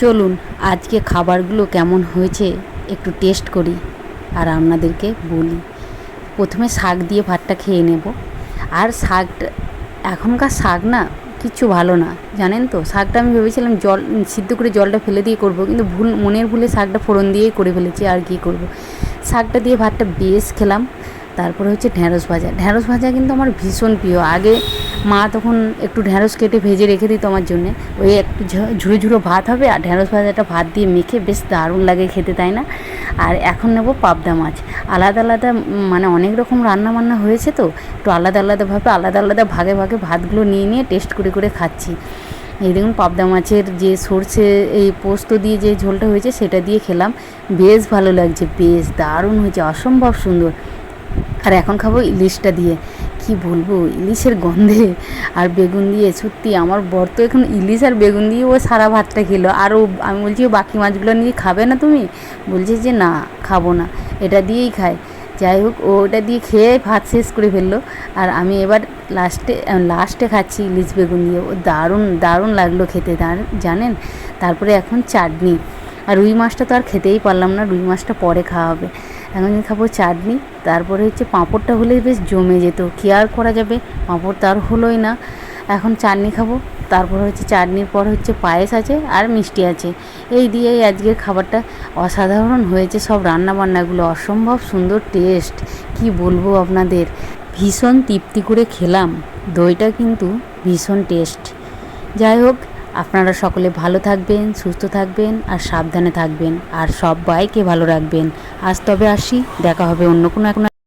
চলুন আজকে খাবারগুলো কেমন হয়েছে একটু টেস্ট করি আর আপনাদেরকে বলি। প্রথমে শাক দিয়ে ভাতটা খেয়ে নেব। আর শাকটা এখনকার শাক না কিচ্ছু ভালো না, জানেন তো। শাকটা আমি ভেবেছিলাম জল সিদ্ধ করে জলটা ফেলে দিয়ে করব, কিন্তু মনের ভুলে শাকটা ফোড়ন দিয়েই করে ফেলেছি। আর কি করব, শাকটা দিয়ে ভাতটা বেশ খেলাম। তারপরে হচ্ছে ঢ্যাঁড়স ভাজা। ঢ্যাঁড়স ভাজা কিন্তু আমার ভীষণ প্রিয়। আগে মা তখন একটু ঢ্যাঁড়স কেটে ভেজে রেখে দিত আমার জন্যে। ওই একটু ঝুড়ো ঝুড়ো ভাত হবে আর ঢ্যাঁড়স ভাজাটা ভাত দিয়ে মেখে বেশ দারুণ লাগে খেতে, তাই না? আর এখন নেব পাবদা মাছ। আলাদা আলাদা মানে অনেক রকম রান্না বান্না হয়েছে, তো একটু আলাদা আলাদাভাবে আলাদা আলাদা ভাগে ভাগে ভাতগুলো নিয়ে নিয়ে টেস্ট করে করে খাচ্ছি। এই দেখুন পাবদা মাছের যে সর্ষে এই পোস্ত দিয়ে যে ঝোলটা হয়েছে সেটা দিয়ে খেলাম। বেশ ভালো লাগছে, বেশ দারুণ হয়েছে, অসম্ভব সুন্দর। আর এখন খাবো ইলিশটা দিয়ে। কি বলবো, ইলিশের গন্ধে আর বেগুন দিয়ে, সত্যি আমার বর তো এখন ইলিশ আর বেগুন দিয়ে ও সারা ভাতটা খেলো। আর ও, আমি বলছি ও বাকি মাছগুলো নিয়ে খাবে না তুমি? বলছে যে না, খাবো না, এটা দিয়েই খায়। যাই হোক, ও ওটা দিয়ে খেয়ে ভাত শেষ করে ফেললো। আর আমি এবার লাস্টে খাচ্ছি ইলিশ বেগুন দিয়ে। ও দারুণ দারুণ লাগলো খেতে, জানেন। তারপরে এখন চাটনি। আর রুই মাছটা তো আর খেতেই পারলাম না, রুই মাছটা পরে খাওয়া হবে। এখন খাবো চাটনি। তারপরে হচ্ছে পাঁপড়টা হলে বেশ জমে যেত, কী আর করা যাবে, পাঁপড় তো আর হলোই না। এখন চাটনি খাবো। তারপর হচ্ছে চাটনির পর হচ্ছে পায়েস আছে আর মিষ্টি আছে। এই দিয়েই আজকের খাবারটা অসাধারণ হয়েছে। সব রান্নাবান্নাগুলো অসম্ভব সুন্দর টেস্ট, কি বলবো আপনাদের। ভীষণ তৃপ্তি করে খেলাম। দইটা কিন্তু ভীষণ টেস্ট। যাই হোক, আপনারা সকলে ভালো থাকবেন, সুস্থ থাকবেন আর সাবধানে থাকবেন, আর সবাইকে ভালো রাখবেন। আজ তবে আসি, দেখা হবে অন্য কোনো